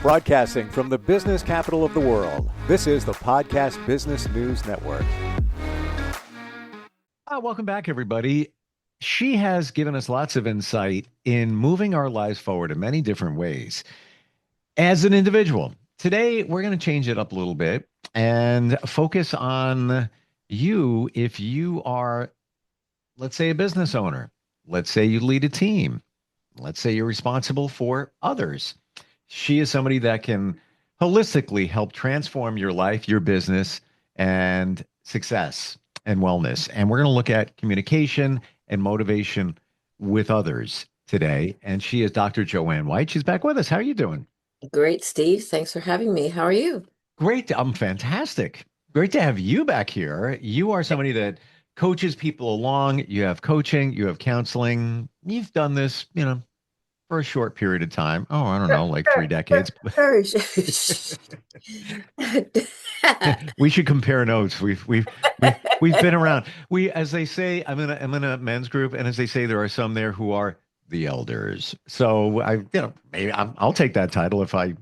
Broadcasting from the business capital of the world, this is the Podcast Business News Network. Welcome back, everybody. She has given us lots of insight in moving our lives forward in many different ways as an individual. Today, we're going to change it up a little bit and focus on you if you are, let's say, a business owner. Let's say you lead a team. Let's say you're responsible for others. She is somebody that can holistically help transform your life, your business, and success and wellness. And we're going to look at communication and motivation with others today. And she is Dr. Joanne White. She's back with us. How are you doing? Great, Steve. Thanks for having me. How are you? Great. I'm fantastic. Great to have you back here. You are somebody that coaches people along. You have coaching, you have counseling. You've done this, for a short period of time. Oh, I don't know, like 3 decades. Very. We should compare notes. We've been around. As they say, I'm in a men's group, and as they say, there are some there who are the elders. So maybe I'll take that title if I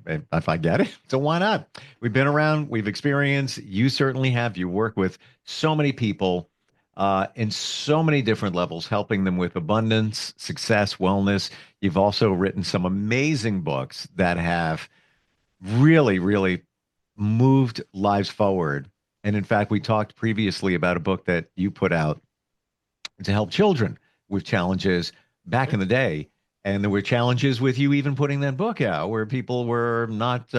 get it. So why not? We've been around. We've experienced. You certainly have. You work with so many people in so many different levels, helping them with abundance, success, wellness. You've also written some amazing books that have really, really moved lives forward. And in fact, we talked previously about a book that you put out to help children with challenges back in the day. And there were challenges with you even putting that book out where people were not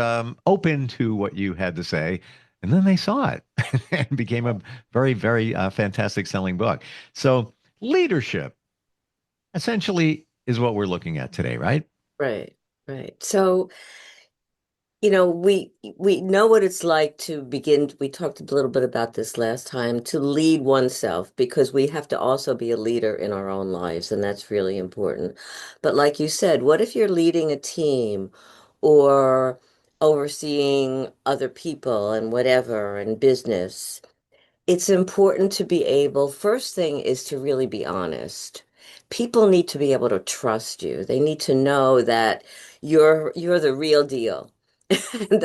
open to what you had to say. And then they saw it and became a very, very fantastic selling book. So leadership essentially is what we're looking at today, right? Right, right. So, we know what it's like to begin. We talked a little bit about this last time, to lead oneself, because we have to also be a leader in our own lives, and that's really important. But like you said, what if you're leading a team or overseeing other people and whatever in business? It's important to be able, first thing is to really be honest. People need to be able to trust you. They need to know that you're the real deal. And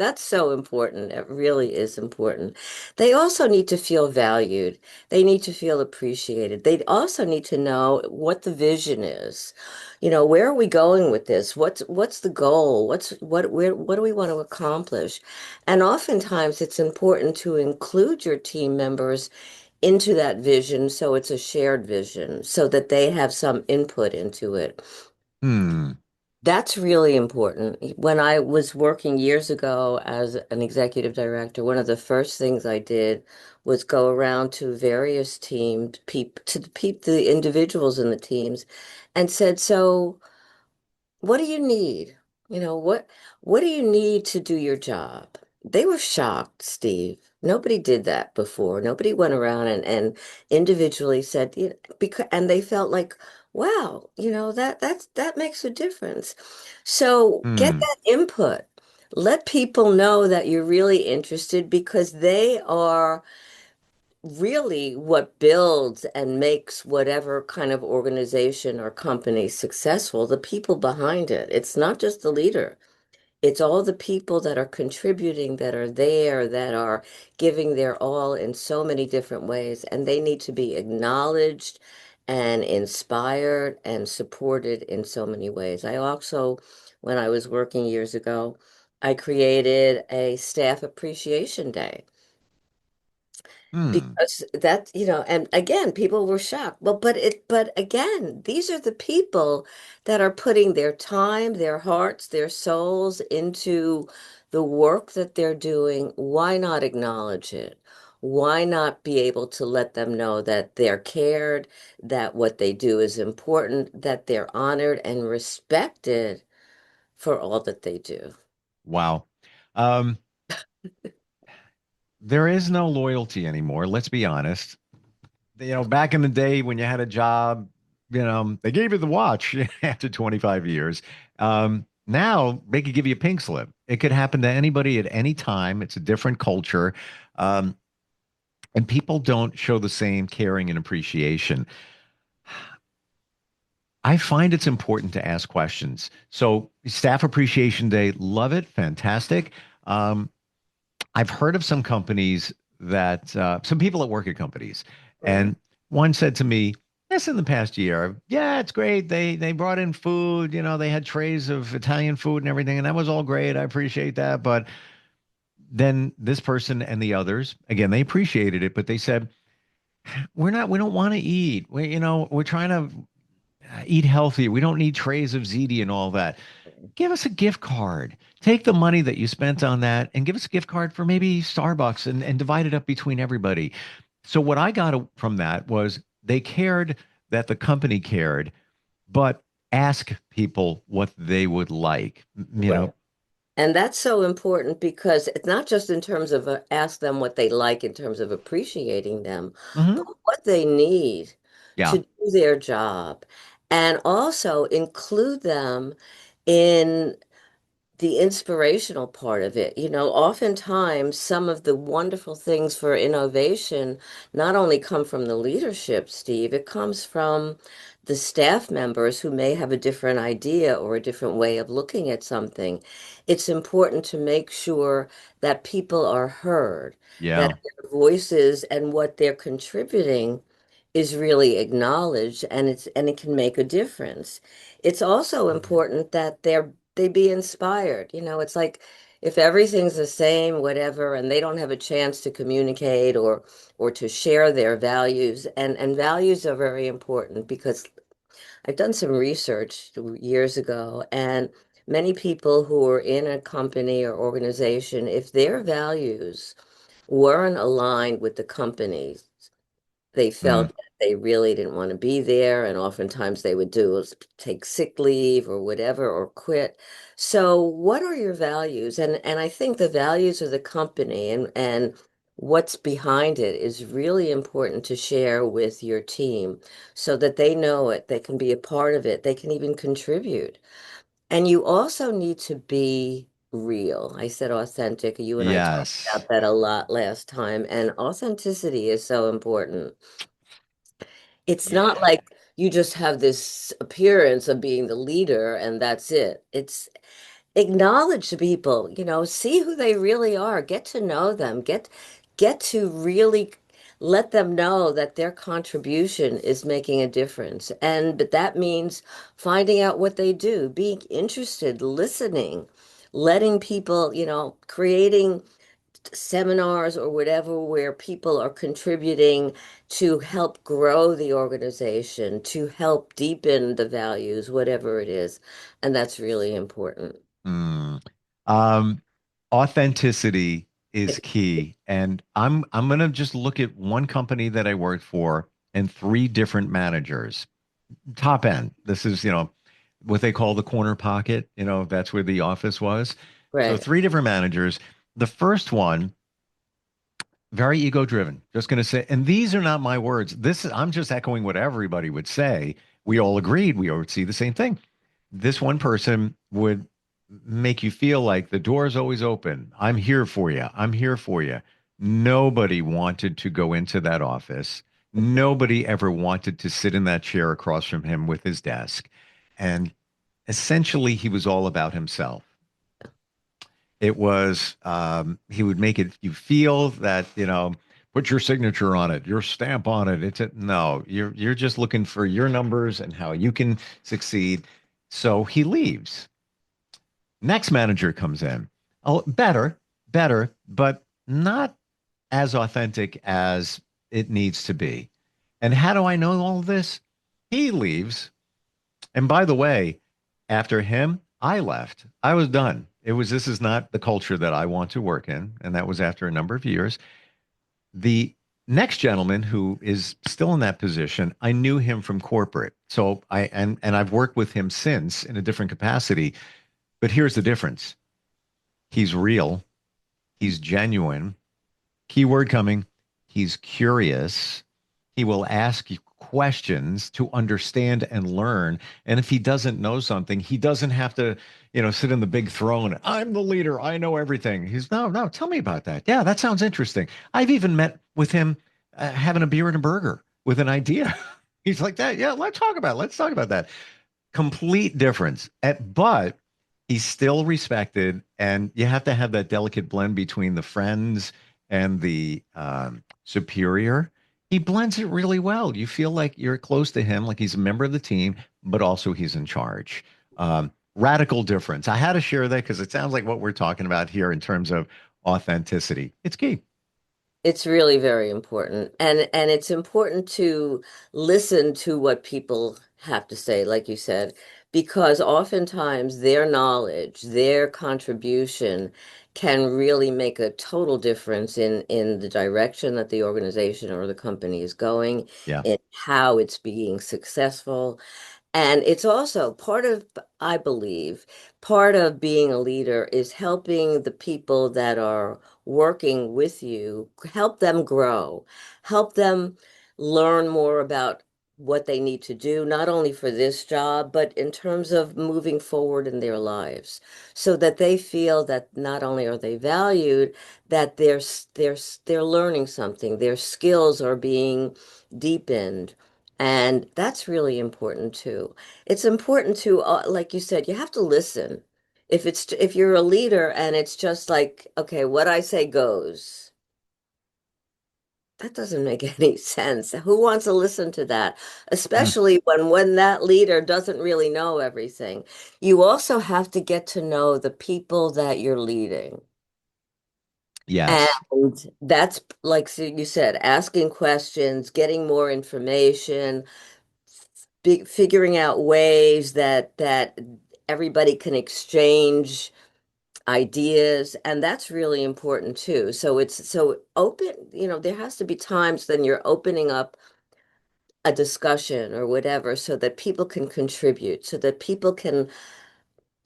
that's so important. It really is important. They also need to feel valued. They need to feel appreciated. They also need to know what the vision is. Where are we going with this? What's the goal? What do we want to accomplish? And oftentimes it's important to include your team members into that vision so it's a shared vision so that they have some input into it. Hmm. That's really important. When I was working years ago as an executive director, one of the first things I did was go around to various teams, the individuals in the teams, and said, "So, what do you need? What do you need to do your job?" They were shocked, Steve. Nobody did that before. Nobody went around and individually said, because, and they felt like, wow, that makes a difference. So get Hmm. that input. Let people know that you're really interested, because they are really what builds and makes whatever kind of organization or company successful, the people behind it. It's not just the leader. It's all the people that are contributing, that are there, that are giving their all in so many different ways, and they need to be acknowledged and inspired and supported in so many ways. I also, when I was working years ago, I created a staff appreciation day, Hmm. because that, and again, people were shocked. Well, but again, these are the people that are putting their time, their hearts, their souls into the work that they're doing. Why not acknowledge it? Why not be able to let them know that they're cared, that what they do is important, that they're honored and respected for all that they do? Wow. Um, there is no loyalty anymore. Let's be honest. Back in the day when you had a job, they gave you the watch after 25 years. Now they could give you a pink slip. It could happen to anybody at any time. It's a different culture. Um, and people don't show the same caring and appreciation. I find it's important to ask questions. So Staff Appreciation Day, love it, fantastic. Um, I've heard of some companies that some people that work at companies, Right. and one said to me, "This in the past year, yeah, it's great. They brought in food, they had trays of Italian food and everything, and that was all great. I appreciate that." But then this person and the others, again, they appreciated it, but they said, we don't want to eat. We're trying to eat healthy. We don't need trays of ziti and all that. Give us a gift card. Take the money that you spent on that and give us a gift card for maybe Starbucks and divide it up between everybody. So what I got from that was they cared that the company cared, but ask people what they would like. Right. And that's so important because it's not just in terms of ask them what they like in terms of appreciating them, but Mhm. what they need to Yeah. do their job. And also include them in the inspirational part of it. Oftentimes some of the wonderful things for innovation not only come from the leadership, Steve, it comes from the staff members who may have a different idea or a different way of looking at something. It's important to make sure that people are heard, that Yeah. their voices and what they're contributing is really acknowledged and it can make a difference. It's also important that they be inspired. It's like if everything's the same, whatever, and they don't have a chance to communicate or to share their values, and values are very important because I've done some research years ago, and many people who are in a company or organization, if their values weren't aligned with the company's, they Mm. felt that they really didn't want to be there, and oftentimes they would do is take sick leave or whatever or quit. So what are your values? And I think the values of the company and what's behind it is really important to share with your team so that they know it, they can be a part of it, they can even contribute. And you also need to be real. I said authentic. You and I talked Yes. about that a lot last time, and authenticity is so important. It's not Yeah. like you just have this appearance of being the leader and that's it. It's acknowledge the people, see who they really are, get to know them, get to really let them know that their contribution is making a difference. And that means finding out what they do, being interested, listening, letting people, creating seminars or whatever where people are contributing to help grow the organization, to help deepen the values, whatever it is. And that's really important. Mm. Um, Authenticity is key. And I'm gonna just look at one company that I worked for and three different managers. Top end. This is, what they call the corner pocket. That's where the office was. So Right. three different managers. The first one, very ego driven. Just going to say, and these are not my words. I'm just echoing what everybody would say. We all agreed. We all would see the same thing. This one person would make you feel like the door is always open. I'm here for you. I'm here for you. Nobody wanted to go into that office. Nobody ever wanted to sit in that chair across from him with his desk. And essentially, he was all about himself. It was he would make it you feel that, put your signature on it, your stamp on it. No, you're just looking for your numbers and how you can succeed. So he leaves. Next manager comes in. Oh, better, but not as authentic as it needs to be. And how do I know all of this? He leaves. And by the way, after him, I left. I was done. This is not the culture that I want to work in. And that was after a number of years. The next gentleman who is still in that position, I knew him from corporate. So and I've worked with him since in a different capacity. But here's the difference. He's real. He's genuine. Keyword coming. He's curious. He will ask you questions to understand and learn. And if he doesn't know something, he doesn't have to, sit in the big throne. I'm the leader. I know everything. He's no, tell me about that. Yeah, that sounds interesting. I've even met with him having a beer and a burger with an idea. He's like that. Yeah, let's talk about it. Let's talk about that. Complete difference. But he's still respected, and you have to have that delicate blend between the friends and the superior. He blends it really well. You feel like you're close to him, like he's a member of the team, but also he's in charge. Radical difference. I had to share that because it sounds like what we're talking about here in terms of authenticity. It's key. It's really very important. And it's important to listen to what people have to say, like you said, because oftentimes their knowledge, their contribution can really make a total difference in the direction that the organization or the company is going, Yeah. in how it's being successful. And it's also part of, I believe, part of being a leader is helping the people that are working with you, help them grow, help them learn more about what they need to do, not only for this job, but in terms of moving forward in their lives, so that they feel that not only are they valued, that they're learning something, their skills are being deepened. And that's really important too. It's important to, like you said, you have to listen. If you're a leader and it's just like, okay, what I say goes, that doesn't make any sense. Who wants to listen to that? Mm. Especially when that leader doesn't really know everything. You also have to get to know the people that you're leading. Yes. And that's like you said, asking questions, getting more information, figuring out ways that everybody can exchange ideas, and that's really important too. So it's so open, there has to be times then you're opening up a discussion or whatever so that people can contribute, so that people can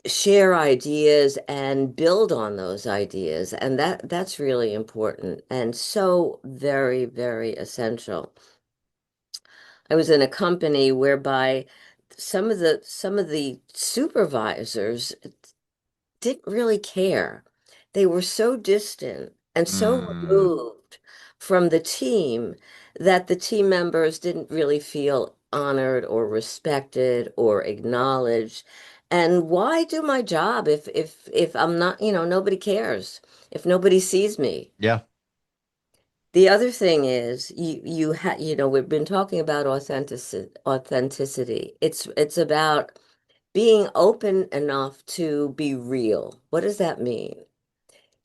share ideas and build on those ideas. And that's really important and so very, very essential. I was in a company whereby some of the supervisors didn't really care. They were so distant and so Mm. removed from the team that the team members didn't really feel honored or respected or acknowledged. And why do my job if I'm not, nobody cares, if nobody sees me? Yeah. The other thing is we've been talking about authenticity. It's about being open enough to be real. What does that mean?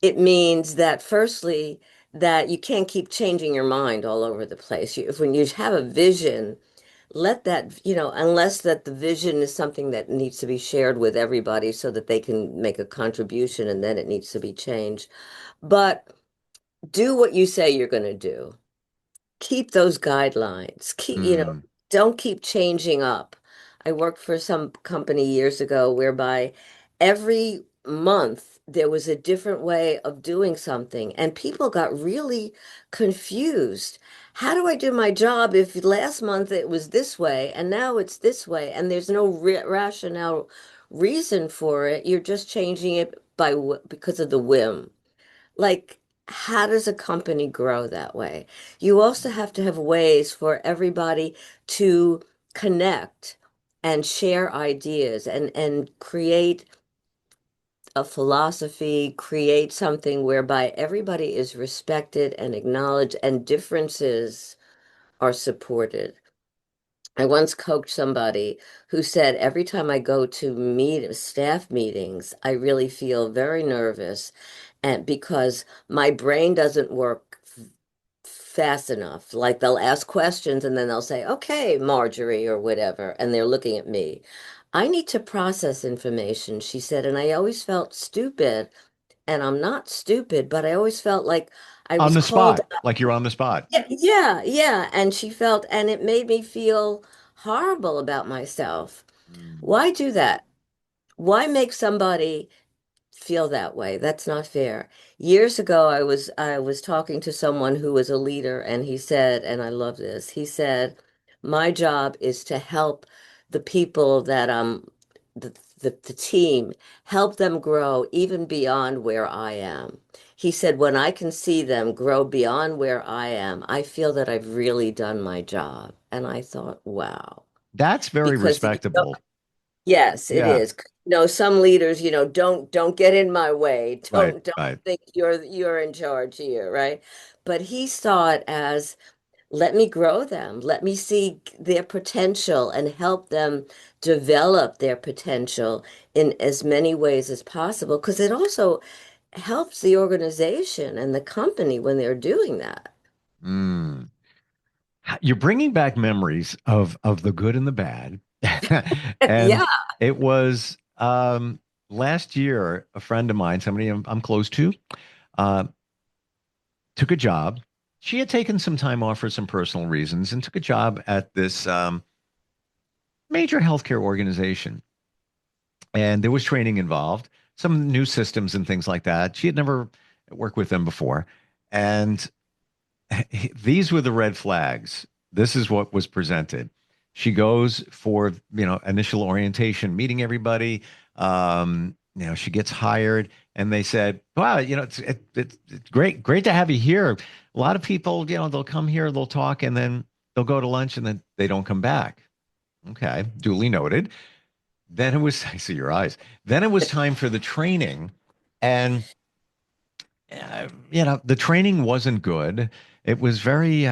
It means that firstly, that you can't keep changing your mind all over the place. When you have a vision, let that, unless that the vision is something that needs to be shared with everybody so that they can make a contribution and then it needs to be changed. But do what you say you're going to do, keep those guidelines. Mm. Don't keep changing up. I worked for some company years ago whereby every month there was a different way of doing something, and people got really confused. How do I do my job if last month it was this way and now it's this way, and there's no rationale reason for it? You're just changing it because of the whim. Like, how does a company grow that way? You also have to have ways for everybody to connect and share ideas and create a philosophy, create something whereby everybody is respected and acknowledged and differences are supported. I once coached somebody who said every time I go to meet staff meetings, I really feel very nervous and because my brain doesn't work fast enough. Like they'll ask questions and then they'll say, "Okay, Marjorie," or whatever, and they're looking at me. I need to process information, she said, and I always felt stupid. And I'm not stupid, but I always felt like I On was the called. spot, like you're on the spot. Yeah, yeah, yeah. And she felt, and it made me feel horrible about myself. Mm. Why do that? Why make somebody feel that way? That's not fair. Years ago, I was talking to someone who was a leader, and he said, and I love this, he said, "My job is to help the people that I'm the team, help them grow even beyond where I am. He said, when I can see them grow beyond where I am, I feel that I've really done my job. And I thought, wow, That's very because respectable. yes, it Yeah. is. Some leaders, don't get in my way. Right. Don't Right. think you're in charge here, right? But he saw it as let me grow them. Let me see their potential and help them develop their potential in as many ways as possible, because it also helps the organization and the company when they're doing that. Mm. You're bringing back memories of the good and the bad. Yeah, And it was last year, a friend of mine, somebody I'm close to, uh, took a job. She had taken some time off for some personal reasons and took a job at this major healthcare organization. And there was training involved, some new systems and things like that. She had never worked with them before. And these were the red flags. This is what was presented. She goes for, initial orientation, meeting everybody. She gets hired and they said, wow, it's great to have you here. A lot of people, they'll come here, they'll talk, and then they'll go to lunch and then they don't come back. Okay, duly noted. Then it was, I see your eyes. Then it was time for the training. And the training wasn't good. It was very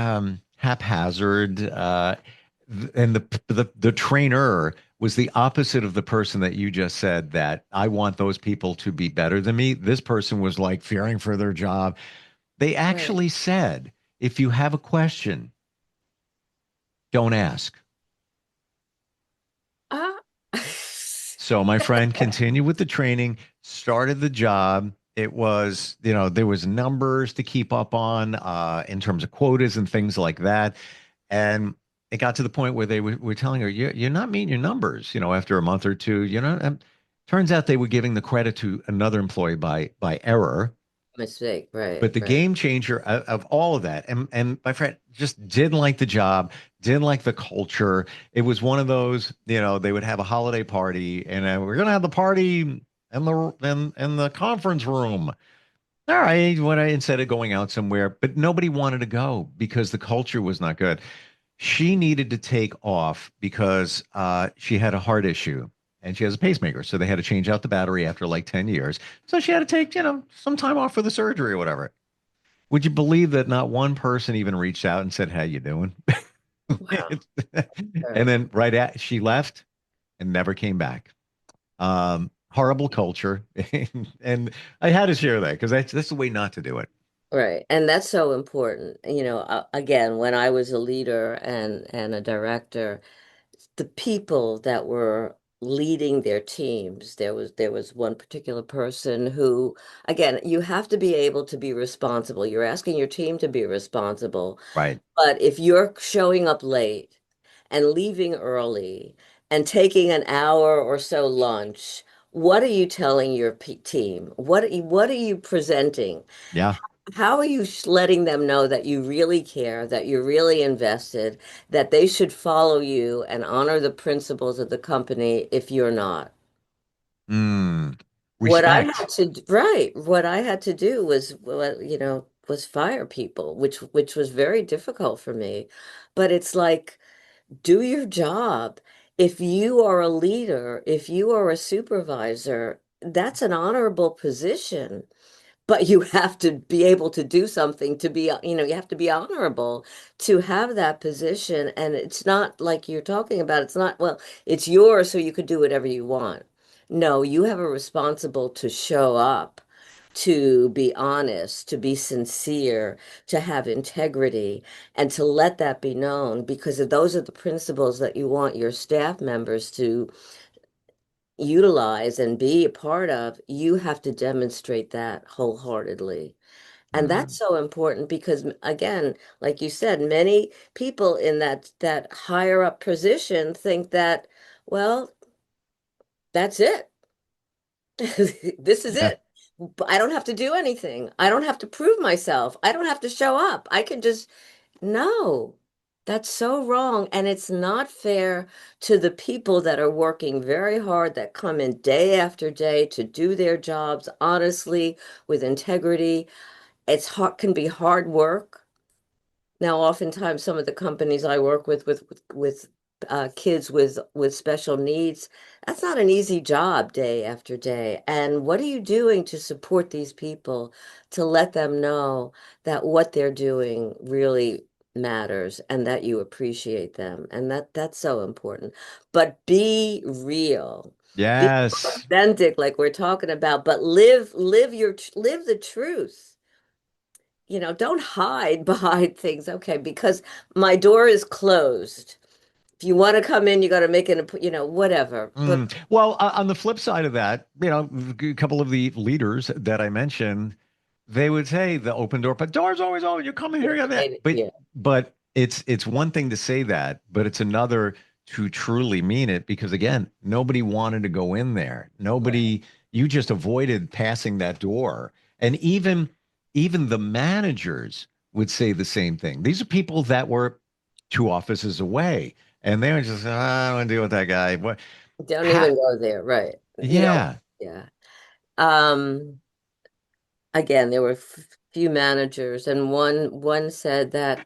haphazard, and the trainer was the opposite of the person that you just said that I want those people to be better than me. This person was like fearing for their job. They right. actually said, if you have a question, don't ask. Ah. So my friend continued with the training, started the job. It was, there was numbers to keep up on in terms of quotas and things like that. And it got to the point where they were telling her, you're not meeting your numbers, after a month or two, And turns out they were giving the credit to another employee by error. Mistake, right, But the right. game changer of all of that, and my friend just didn't like the job, didn't like the culture. It was one of those, they would have a holiday party, and we're gonna have the party in the conference room. All right, instead of going out somewhere, but nobody wanted to go because the culture was not good. She needed to take off because she had a heart issue and she has a pacemaker. So they had to change out the battery after like 10 years. So she had to take, some time off for the surgery or whatever. Would you believe that not one person even reached out and said, "How you doing?" Wow. And Right. then she left and never came back. Horrible culture. And I had to share that because that's the way not to do it. Right. And that's so important. Again, when I was a leader and a director, the people that were leading their teams, there was one particular person who, again, you have to be able to be responsible. You're asking your team to be responsible. Right. But if you're showing up late and leaving early and taking an hour or so lunch, what are you telling your team? What are you presenting? Yeah. How are you letting them know that you really care, that you're really invested, that they should follow you and honor the principles of the company if you're not? Mm. What I had Respect. to, right, what I had to do was, well, was fire people, which was very difficult for me. But it's like, do your job. If you are a leader, if you are a supervisor, that's an honorable position. But you have to be able to do something to be, you have to be honorable to have that position. And it's not like you're talking about, it's not, well, it's yours, so you could do whatever you want. No, you have a responsible to show up, to be honest, to be sincere, to have integrity, and to let that be known because those are the principles that you want your staff members to utilize and be a part of. You have to demonstrate that wholeheartedly. And that's Mm. so important because again, like you said, many people in that higher up position think that, well, that's it. This is Yeah. it. I don't have to do anything. I don't have to prove myself. I don't have to show up. I can just no. That's so wrong. And it's not fair to the people that are working very hard, that come in day after day to do their jobs honestly, with integrity. It's hard, can be hard work. Now, oftentimes, some of the companies I work with kids with special needs, that's not an easy job day after day. And what are you doing to support these people, to let them know that what they're doing really matters and that you appreciate them? And that's so important. But be real, be Yes. authentic, like we're talking about, but live the truth. Don't hide behind things. Okay, because my door is closed. If you want to come in, you got to make whatever. But Well, on the flip side of that, a couple of the leaders that I mentioned, they would say the open door, but door's always open. You come in here, you got that. But yeah, but it's one thing to say that, but it's another to truly mean it because again, nobody wanted to go in there. right, Nobody, you just avoided passing that door. And even the managers would say the same thing. These are people that were two offices away. And they were just, I don't want to deal with that guy. What? don't How? even go there. Right. Yeah. Yeah. Um, Again, there were few managers, and one said that,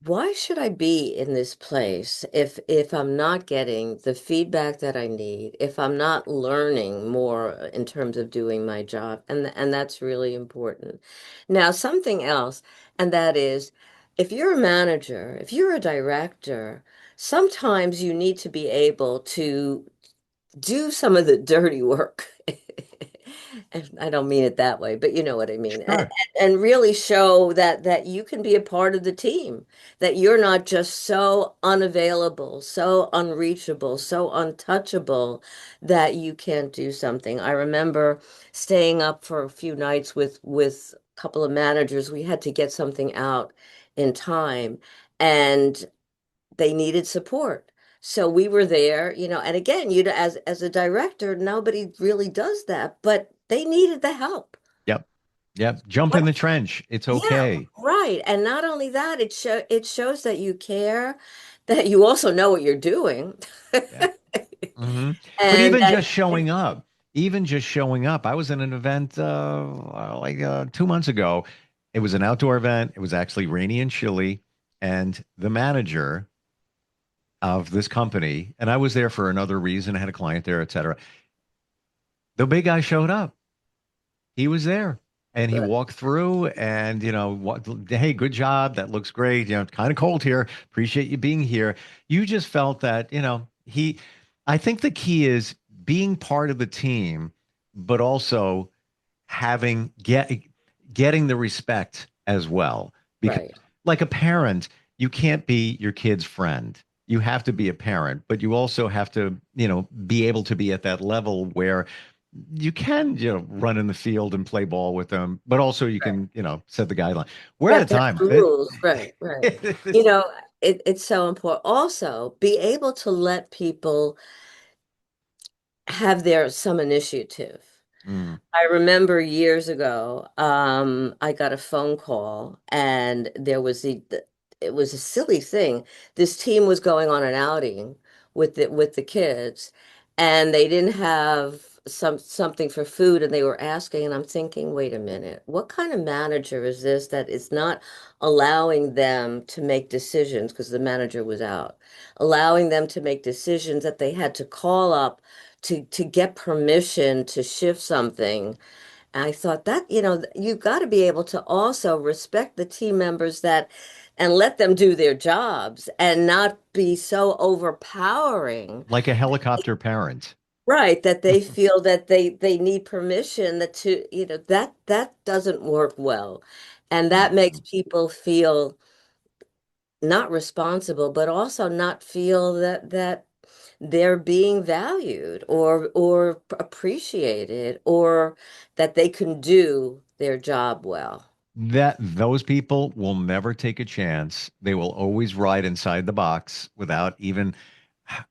why should I be in this place if I'm not getting the feedback that I need, if I'm not learning more in terms of doing my job? And that's really important. Now, something else, and that is, if you're a manager, if you're a director, sometimes you need to be able to do some of the dirty work. And I don't mean it that way, but you know what I mean. Sure. And really show that you can be a part of the team, that you're not just so unavailable, so unreachable, so untouchable that you can't do something. I remember staying up for a few nights with a couple of managers. We had to get something out in time, and they needed support. So we were there, and again, as a director, nobody really does that, but they needed the help. Yep. Yep. Jump in What? the trench. It's Yeah, okay. right. And not only that, it shows that you care, that you also know what you're doing. Yeah. hmm But And that, even just showing up. I was in an event like 2 months ago. It was an outdoor event. It was actually rainy and chilly. And the manager of this company, and I was there for another reason. I had a client there, et cetera. The big guy showed up. He was there and he walked through and, what, hey, good job. That looks great. It's kind of cold here. Appreciate you being here. You just felt that, I think the key is being part of the team, but also having getting the respect as well. Because right, like a parent, you can't be your kid's friend. You have to be a parent, but you also have to, be able to be at that level where you can, run in the field and play ball with them, but also you right. can, set the guideline. We're You out have of to have time. some rules. Right, right. You It's- know, it's so important. Also, be able to let people have some initiative. Mm, I remember years ago, I got a phone call, and it was a silly thing. This team was going on an outing with the kids, and they didn't have something for food, and they were asking, and I'm thinking, wait a minute, what kind of manager is this that is not allowing them to make decisions because the manager was out, allowing them to make decisions that they had to call up to get permission to shift something. I thought that, you've got to be able to also respect the team members that and let them do their jobs and not be so overpowering, like a helicopter parent. right, that they feel that they need permission, that doesn't work well. And that makes Mm. people feel not responsible, but also not feel that they're being valued or appreciated, or that they can do their job well. That those people will never take a chance. They will always ride inside the box without even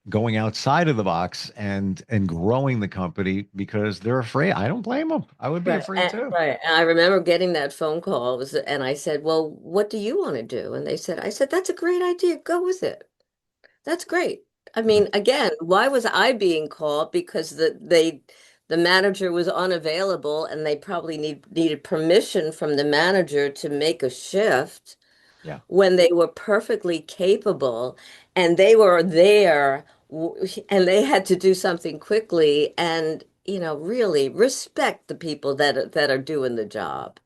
going outside of the box and growing the company because they're afraid. I don't blame them. I would be Right. afraid too. Right. And I remember getting that phone call. And I said, well, what do you want to do? And I said, that's a great idea. Go with it. That's great. I mean, again, why was I being called? Because the manager was unavailable and they probably needed permission from the manager to make a shift Yeah. when they were perfectly capable and they were there and they had to do something quickly and, really respect the people that are doing the job.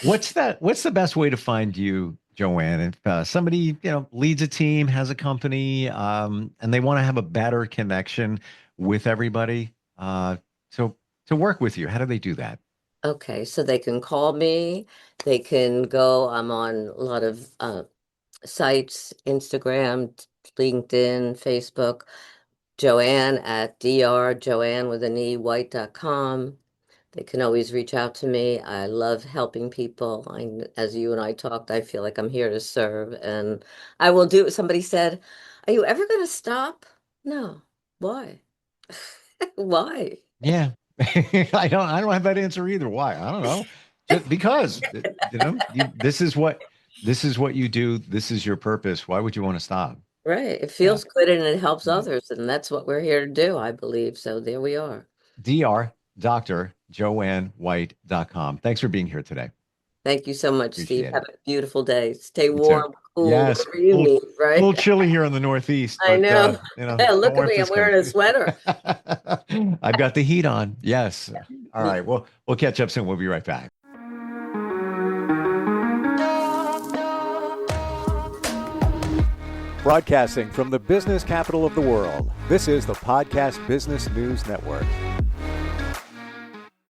What's the best way to find you, Joanne? If somebody, leads a team, has a company, and they want to have a better connection with everybody, so to work with you, how do they do that? Okay, so they can call me. They can go. I'm on a lot of sites, Instagram, LinkedIn, Facebook. Joanne at Joanne with an E, white.com. They can always reach out to me. I love helping people. As you and I talked, I feel like I'm here to serve, and I will do. Somebody said, "Are you ever going to stop?" No. Why? Why? Yeah. I don't have that answer either. Why? I don't know. Just because, this is what you do. This is your purpose. Why would you want to stop? Right. It Yeah. feels good and it helps Yeah. others, and that's what we're here to do, I believe. So there we are. Dr. JoanneWhite.com. Thanks for being here today. Thank you so much, Steve. Appreciate Have it. a beautiful day. Stay You too. warm, cool, Yes. whatever you need, A right? little chilly here in the Northeast, I but know. Yeah, no look at me. I'm warmth is wearing coming. a sweater. I've got the heat on. Yes. All Me right. Well, we'll catch up soon. We'll be right back. Broadcasting from the business capital of the world, this is the Podcast Business News Network.